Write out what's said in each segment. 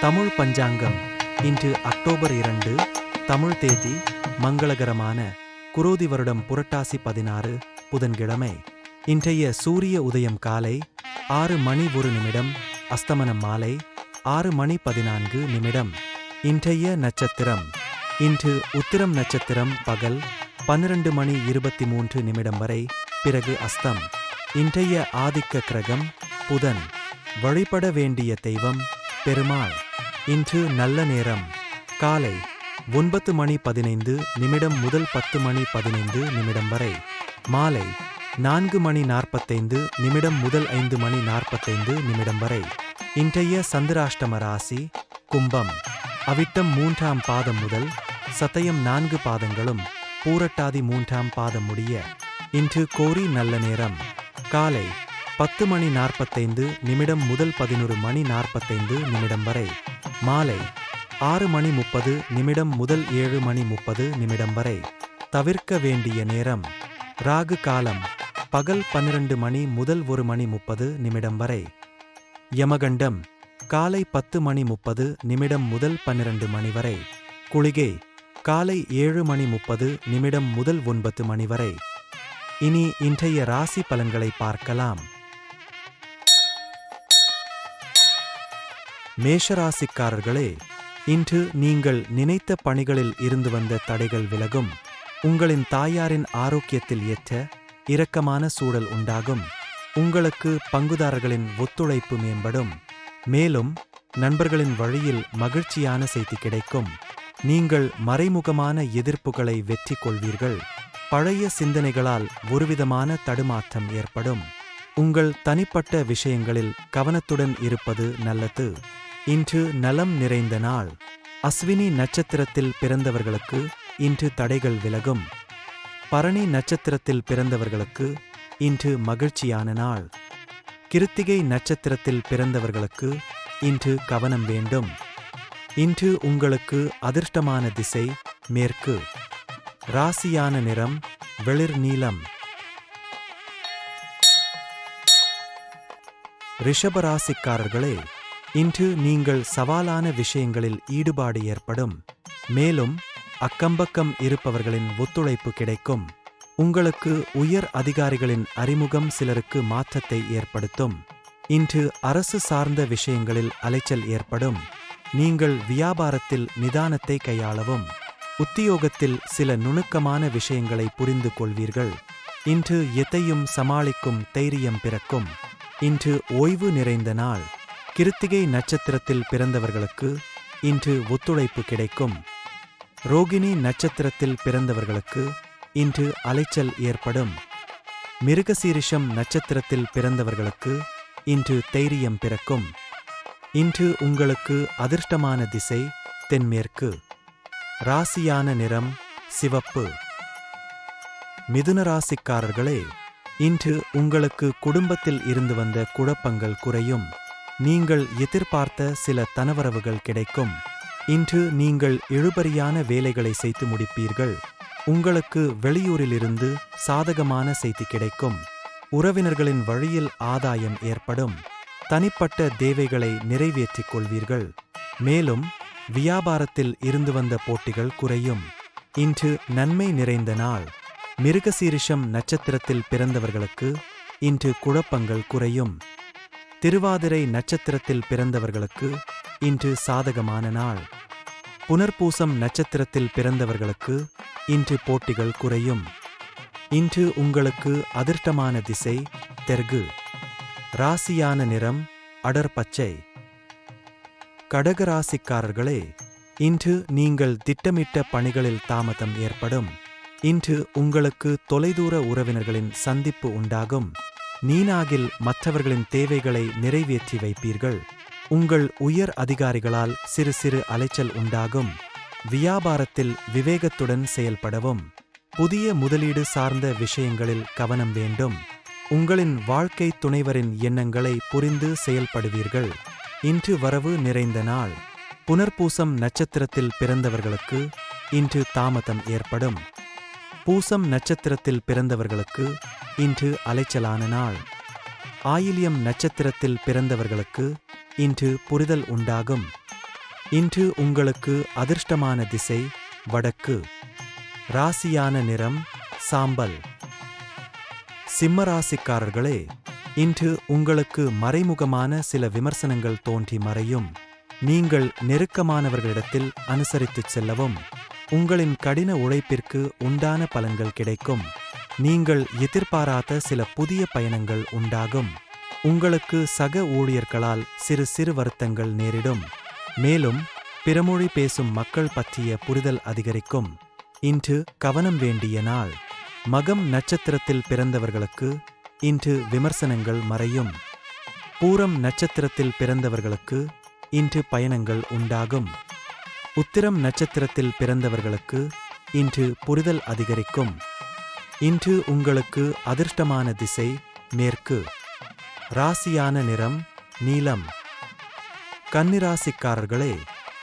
தமிழ் பஞ்சாங்கம் இன்று அக்டோபர் 2 தமிழ் தேதி மங்களகரமான குரோதி வருடம் புரட்டாசி 16 புதன்கிழமை. இன்றைய சூரிய உதயம் காலை 6:01 அஸ்தமனம் மாலை 6:14. இன்றைய நட்சத்திரம் இன்று உத்திரம் நட்சத்திரம் பகல் 12:23 வரை, பிறகு அஸ்தம். இன்றைய ஆதிக்க கிரகம் புதன். வழிபட வேண்டிய தெய்வம் பெருமாள். இன்று நல்ல நேரம் காலை 9:15 முதல் 10:15 வரை, மாலை 4:45 முதல் 5:45 வரை. இன்றைய சந்திராஷ்டம ராசி கும்பம். அவிட்டம் 3ஆம் பாதம் முதல் சதயம் 4 பாதங்களும் பூரட்டாதி 3ஆம் பாதம் முடிய. இன்று கோரி நல்ல நேரம் காலை 10:45 முதல் 11:45 வரை, மாலை 6:30 முதல் 7:30 வரை. தவிர்க்க வேண்டிய நேரம் ராகு காலம் பகல் 12 முதல் 1:30 வரை. யமகண்டம் காலை 10:30 முதல் 12 வரை. குளிகை காலை 7:30 முதல் 9 வரை. இனி இன்றைய ராசி பலன்களை பார்க்கலாம். மேஷராசிக்காரர்களே, இன்று நீங்கள் நினைத்த பணிகளில் இருந்து வந்த தடைகள் விலகும். உங்களின் தாயாரின் ஆரோக்கியத்தில் ஏற்ற இரக்கமான சூழல் உண்டாகும். உங்களுக்கு பங்குதாரர்களின் ஒத்துழைப்பு மேம்படும். மேலும் நண்பர்களின் வழியில் மகிழ்ச்சியான செய்தி கிடைக்கும். நீங்கள் மறைமுகமான எதிர்ப்புகளை வெற்றி கொள்வீர்கள். பழைய சிந்தனைகளால் ஒருவிதமான தடுமாற்றம் ஏற்படும். உங்கள் தனிப்பட்ட விஷயங்களில் கவனத்துடன் இருப்பது நல்லது. இன்று நலம் நிறைந்த நாள். அஸ்வினி நட்சத்திரத்தில் பிறந்தவர்களுக்கு இன்று தடைகள் விலகும். பரணி நட்சத்திரத்தில் பிறந்தவர்களுக்கு இன்று மகிழ்ச்சியான நாள். கிருத்திகை நட்சத்திரத்தில் பிறந்தவர்களுக்கு இன்று கவனம் வேண்டும். இன்று உங்களுக்கு அதிர்ஷ்டமான திசை மேற்கு. ராசியான நிறம் வெளிர் நீலம். ரிஷபராசிக்காரர்களே, இன்று நீங்கள் சவாலான விஷயங்களில் ஈடுபாடு ஏற்படும். மேலும் அக்கம்பக்கம் இருப்பவர்களின் ஒத்துழைப்பு கிடைக்கும். உங்களுக்கு உயர் அதிகாரிகளின் அறிமுகம் சிலருக்கு மாற்றத்தை ஏற்படுத்தும். இன்று அரசு சார்ந்த விஷயங்களில் அலைச்சல் ஏற்படும். நீங்கள் வியாபாரத்தில் நிதானத்தை கையாளவும். உத்தியோகத்தில் சில நுணுக்கமான விஷயங்களை புரிந்து கொள்வீர்கள். இன்று எதையும் சமாளிக்கும் தைரியம் பிறக்கும். இன்று ஓய்வு நிறைந்த நாள். கிருத்திகை நட்சத்திரத்தில் பிறந்தவர்களுக்கு இன்று ஒத்துழைப்பு கிடைக்கும். ரோகிணி நட்சத்திரத்தில் பிறந்தவர்களுக்கு இன்று அலைச்சல் ஏற்படும். மிருகசீரிஷம் நட்சத்திரத்தில் பிறந்தவர்களுக்கு இன்று தைரியம் பிறக்கும். இன்று உங்களுக்கு அதிர்ஷ்டமான திசை தென்மேற்கு. ராசியான நிறம் சிவப்பு. மிதுன ராசிக்காரர்களே, இன்று உங்களுக்கு குடும்பத்தில் இருந்து வந்த குழப்பங்கள் குறையும். நீங்கள் எதிர்பார்த்த சில தனவரவுகள் கிடைக்கும். இன்று நீங்கள் இழுபறியான வேலைகளை செய்து முடிப்பீர்கள். உங்களுக்கு வெளியூரிலிருந்து சாதகமான செய்தி கிடைக்கும். உறவினர்களின் வழியில் ஆதாயம் ஏற்படும். தனிப்பட்ட தேவைகளை நிறைவேற்றிக் கொள்வீர்கள். மேலும் வியாபாரத்தில் இருந்து வந்த போட்டிகள் குறையும். இன்று நன்மை நிறைந்த நாள். மிருகசீரிஷம் நட்சத்திரத்தில் பிறந்தவர்களுக்கு இன்று குழப்பங்கள் குறையும். திருவாதிரை நட்சத்திரத்தில் பிறந்தவர்களுக்கு இன்று சாதகமான நாள். புனர்பூசம் நட்சத்திரத்தில் பிறந்தவர்களுக்கு இன்று போட்டிகள் குறையும். இன்று உங்களுக்கு அதிர்ஷ்டமான திசை தெற்கு. ராசியான நிறம் அடர் பச்சை. கடகராசிக்காரர்களே, இன்று நீங்கள் திட்டமிட்ட பணிகளில் தாமதம் ஏற்படும். இன்று உங்களுக்கு தொலைதூர உறவினர்களின் சந்திப்பு உண்டாகும். நீனாகில் மற்றவர்களின் தேவைகளை நிறைவேற்றி வைப்பீர்கள். உங்கள் உயர் அதிகாரிகளால் சிறு சிறு அலைச்சல் உண்டாகும். வியாபாரத்தில் விவேகத்துடன் செயல்படவும். புதிய முதலீடு சார்ந்த விஷயங்களில் கவனம் வேண்டும். உங்களின் வாழ்க்கை துணைவரின் எண்ணங்களை புரிந்து செயல்படுவீர்கள். இன்று வரவு நிறைந்த நாள். புனர்பூசம் நட்சத்திரத்தில் பிறந்தவர்களுக்கு இன்று தாமதம் ஏற்படும். பூசம் நட்சத்திரத்தில் பிறந்தவர்களுக்கு இன்று அலைச்சலான நாள். ஆயில்யம் நட்சத்திரத்தில் பிறந்தவர்களுக்கு இன்று புரிதல் உண்டாகும். இன்று உங்களுக்கு அதிர்ஷ்டமான திசை வடக்கு. ராசியான நிறம் சாம்பல். சிம்மராசிக்காரர்களே, இன்று உங்களுக்கு மறைமுகமான சில விமர்சனங்கள் தோன்றி மறையும். நீங்கள் நெருக்கமானவர்களிடத்தில் அனுசரித்துச் செல்லவும் உங்களின் கடின உழைப்பிற்கு உண்டான பலன்கள் கிடைக்கும். நீங்கள் எதிர்பாராத சில புதிய பயணங்கள் உண்டாகும். உங்களுக்கு சக ஊழியர்களால் சிறு சிறு வருத்தங்கள் நேரிடும். மேலும் பிறமொழி பேசும் மக்கள் பற்றிய புரிதல் அதிகரிக்கும். இன்று கவனம் வேண்டிய நாள். மகம் நட்சத்திரத்தில் பிறந்தவர்களுக்கு இன்று விமர்சனங்கள் மறையும். பூரம் நட்சத்திரத்தில் பிறந்தவர்களுக்கு இன்று பயணங்கள் உண்டாகும். உத்திரம் நட்சத்திரத்தில் பிறந்தவர்களுக்கு இன்று புரிதல் அதிகரிக்கும். இன்று உங்களுக்கு அதிர்ஷ்டமான திசை மேற்கு. ராசியான நிறம் நீலம். கன்னிராசிக்காரர்களே,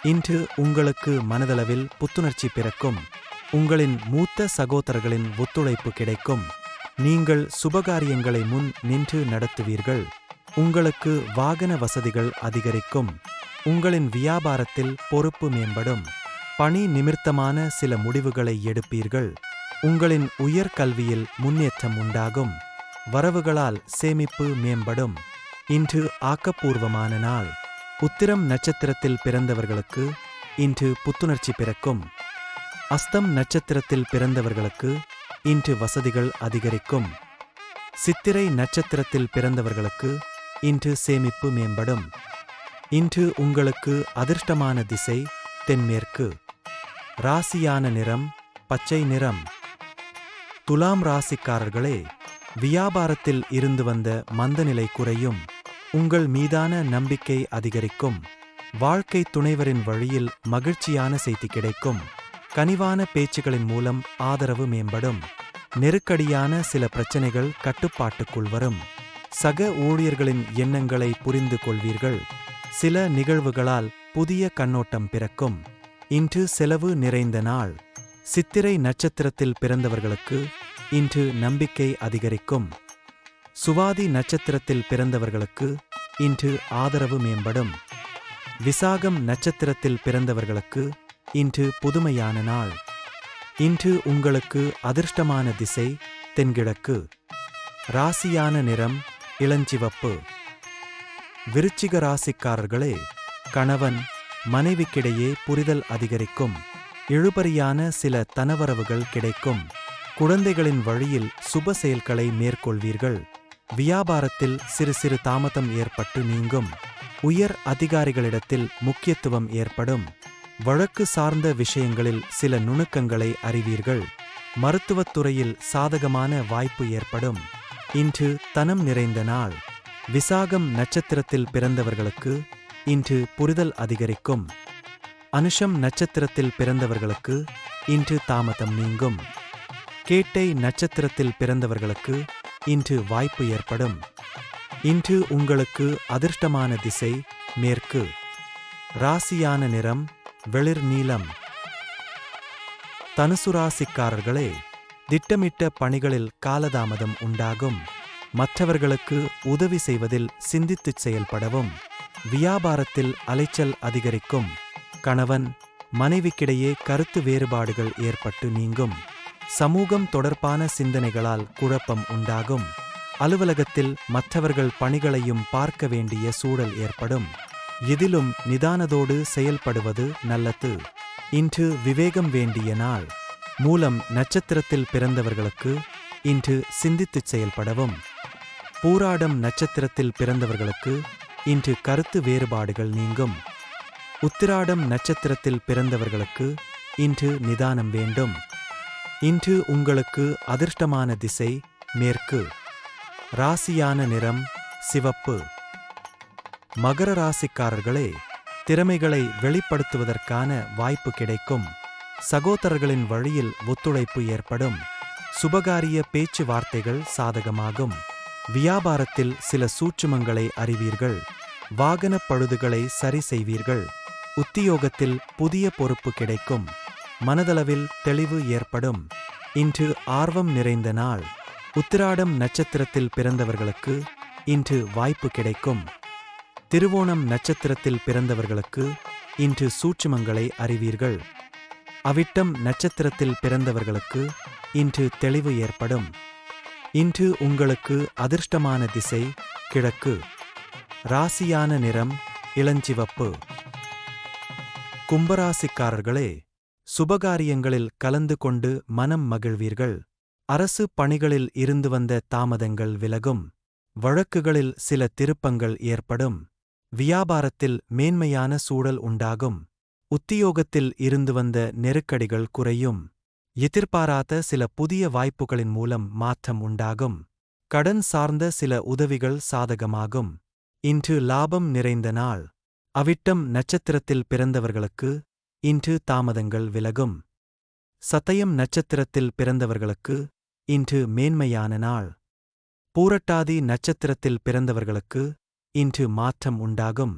இன்று உங்களுக்கு மனதளவில் புத்துணர்ச்சி பிறக்கும். உங்களின் மூத்த சகோதரர்களின் ஒத்துழைப்பு கிடைக்கும். நீங்கள் சுபகாரியங்களை முன் நின்று நடத்துவீர்கள். உங்களுக்கு வாகன வசதிகள் அதிகரிக்கும். உங்களின் வியாபாரத்தில் பொறுப்பு மேம்படும். பணி நிமித்தமான சில முடிவுகளை எடுப்பீர்கள். உங்களின் உயர்கல்வியில் முன்னேற்றம் உண்டாகும். வரவுகளால் சேமிப்பு மேம்படும். இன்று ஆக்கப்பூர்வமான நாள். உத்திரம் நட்சத்திரத்தில் பிறந்தவர்களுக்கு இன்று புத்துணர்ச்சி பிறக்கும். அஸ்தம் நட்சத்திரத்தில் பிறந்தவர்களுக்கு இன்று வசதிகள் அதிகரிக்கும். சித்திரை நட்சத்திரத்தில் பிறந்தவர்களுக்கு இன்று சேமிப்பு மேம்படும். இன்று உங்களுக்கு அதிர்ஷ்டமான திசை தென்மேற்கு. ராசியான நிறம் பச்சை நிறம். துலாம் ராசிக்காரர்களே, வியாபாரத்தில் இருந்து வந்த மந்தநிலை குறையும். உங்கள் மீதான நம்பிக்கை அதிகரிக்கும். வாழ்க்கை துணைவரின் வழியில் மகிழ்ச்சியான செய்தி கிடைக்கும். கனிவான பேச்சுகளின் மூலம் ஆதரவு மேம்படும். நெருக்கடியான சில பிரச்சனைகள் கட்டுப்பாட்டுக்குள் வரும். சக ஊழியர்களின் எண்ணங்களை புரிந்து கொள்வீர்கள். சில நிகழ்வுகளால் புதிய கண்ணோட்டம் பிறக்கும். இன்று செலவு நிறைந்த நாள். சித்திரை நட்சத்திரத்தில் பிறந்தவர்களுக்கு இன்று நம்பிக்கை அதிகரிக்கும். சுவாதி நட்சத்திரத்தில் பிறந்தவர்களுக்கு இன்று ஆதரவு மேம்படும். விசாகம் நட்சத்திரத்தில் பிறந்தவர்களுக்கு இன்று புதுமையான நாள். இன்று உங்களுக்கு அதிர்ஷ்டமான திசை தென்கிழக்கு. ராசியான நிறம் இளஞ்சிவப்பு. விருச்சிக ராசிக்காரர்களே, கணவன் மனைவிக்கிடையே புரிதல் அதிகரிக்கும். இழுபறியான சில தனவரவுகள் கிடைக்கும். குழந்தைகளின் வழியில் சுப செயல்களை மேற்கொள்வீர்கள். வியாபாரத்தில் சிறு சிறு தாமதம் ஏற்பட்டு நீங்கும். உயர் அதிகாரிகளிடத்தில் முக்கியத்துவம் ஏற்படும். வழக்கு சார்ந்த விஷயங்களில் சில நுணுக்கங்களை அறிவீர்கள். மருத்துவத்துறையில் சாதகமான வாய்ப்பு ஏற்படும். இன்று தனம் நிறைந்த நாள். விசாகம் நட்சத்திரத்தில் பிறந்தவர்களுக்கு இன்று புரிதல் அதிகரிக்கும். அனுஷம் நட்சத்திரத்தில் பிறந்தவர்களுக்கு இன்று தாமதம் நீங்கும். கேட்டை நட்சத்திரத்தில் பிறந்தவர்களுக்கு இன்று வாய்ப்பு ஏற்படும். இன்று உங்களுக்கு அதிர்ஷ்டமான திசை மேற்கு. ராசியான நிறம் வெளிர் நீலம். தனுசு ராசிக்காரர்களே, திட்டமிட்ட பணிகளில் காலதாமதம் உண்டாகும். மற்றவர்களுக்கு உதவி செய்வதில் சிந்தித்துச் செயல்படவும். வியாபாரத்தில் அலைச்சல் அதிகரிக்கும். கணவன் மனைவிக்கிடையே கருத்து வேறுபாடுகள் ஏற்பட்டு நீங்கும். சமூகம் தொடர்பான சிந்தனைகளால் குழப்பம் உண்டாகும். அலுவலகத்தில் மற்றவர்கள் பணிகளையும் பார்க்க வேண்டிய சூழல் ஏற்படும். இதிலும் நிதானத்தோடு செயல்படுவது நல்லது. இன்று விவேகம் வேண்டிய நாள். மூலம் நட்சத்திரத்தில் பிறந்தவர்களுக்கு இன்று சிந்தித்துச் செயல்படவும். பூராடம் நட்சத்திரத்தில் பிறந்தவர்களுக்கு இன்று கருத்து வேறுபாடுகள் நீங்கும். உத்திராடம் நட்சத்திரத்தில் பிறந்தவர்களுக்கு இன்று நிதானம் வேண்டும். இன்று உங்களுக்கு அதிர்ஷ்டமான திசை மேற்கு. ராசியான நிறம் சிவப்பு. மகர ராசிக்காரர்களே, திறமைகளை வெளிப்படுத்துவதற்கான வாய்ப்பு கிடைக்கும். சகோதரர்களின் வழியில் ஒத்துழைப்பு ஏற்படும். சுபகாரிய பேச்சுவார்த்தைகள் சாதகமாகும். வியாபாரத்தில் சில சூட்சுமங்களை அறிவீர்கள். வாகனப் பழுதுகளை சரி செய்வீர்கள். உத்தியோகத்தில் புதிய பொறுப்பு கிடைக்கும். மனதளவில் தெளிவு ஏற்படும். இன்று ஆர்வம் நிறைந்த நாள். உத்திராடம் நட்சத்திரத்தில் பிறந்தவர்களுக்கு இன்று வாய்ப்பு கிடைக்கும். திருவோணம் நட்சத்திரத்தில் பிறந்தவர்களுக்கு இன்று சூட்சுமங்களை அறிவீர்கள். அவிட்டம் நட்சத்திரத்தில் பிறந்தவர்களுக்கு இன்று தெளிவு ஏற்படும். இன்று உங்களுக்கு அதிர்ஷ்டமான திசை கிழக்கு. ராசியான நிறம் இளஞ்சிவப்பு. கும்பராசிக்காரர்களே, சுபகாரியங்களில் கலந்து கொண்டு மனம் மகிழ்வீர்கள். அரசு பணிகளில் இருந்து வந்த தாமதங்கள் விலகும். வழக்குகளில் சில திருப்பங்கள் ஏற்படும். வியாபாரத்தில் மேன்மையான சூழல் உண்டாகும். உத்தியோகத்தில் இருந்து வந்த நெருக்கடிகள் குறையும். எதிர்பாராத சில புதிய வாய்ப்புகளின் மூலம் மாற்றம் உண்டாகும். கடன் சார்ந்த சில உதவிகள் சாதகமாகும். இன்று லாபம் நிறைந்த நாள். அவிட்டம் நட்சத்திரத்தில் பிறந்தவர்களுக்கு இன்று தாமதங்கள் விலகும். சதயம் நட்சத்திரத்தில் பிறந்தவர்களுக்கு இன்று மேன்மையான நாள். பூரட்டாதி நட்சத்திரத்தில் பிறந்தவர்களுக்கு இன்று மாற்றம் உண்டாகும்.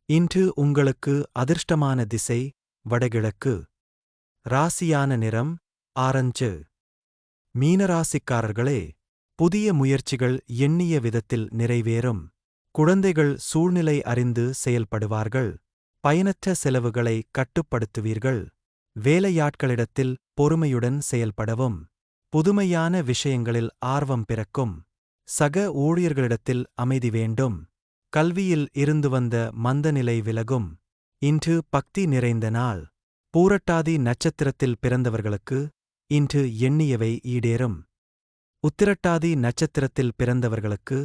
இன்று உங்களுக்கு அதிர்ஷ்டமான திசை வடகிழக்கு. ராசியான நிறம் ஆரஞ்சு. மீனராசிக்காரர்களே, புதிய முயற்சிகள் எண்ணிய விதத்தில் நிறைவேறும். குழந்தைகள் சூழ்நிலை அறிந்து செயல்படுவார்கள். பயனற்ற செலவுகளை கட்டுப்படுத்துவீர்கள். வேலையாட்களிடத்தில் பொறுமையுடன் செயல்படவும். புதுமையான விஷயங்களில் ஆர்வம் பிறக்கும். சக ஊழியர்களிடத்தில் அமைதி வேண்டும். கல்வியில் இருந்து வந்த மந்தநிலை விலகும். இன்று பக்தி நிறைந்த நாள். பூரட்டாதி நட்சத்திரத்தில் பிறந்தவர்களுக்கு இன்று எண்ணியவை ஈடேறும். உத்திரட்டாதி நட்சத்திரத்தில் பிறந்தவர்களுக்கு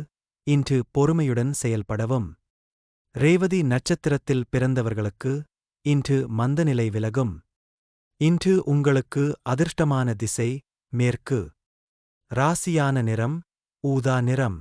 இன்று பொறுமையுடன் செயல்படவும். ரேவதி நட்சத்திரத்தில் பிறந்தவர்களுக்கு இன்று மந்தநிலை விலகும். இன்று உங்களுக்கு அதிர்ஷ்டமான திசை மேற்கு. ராசியான நிறம் ஊதா நிறம்.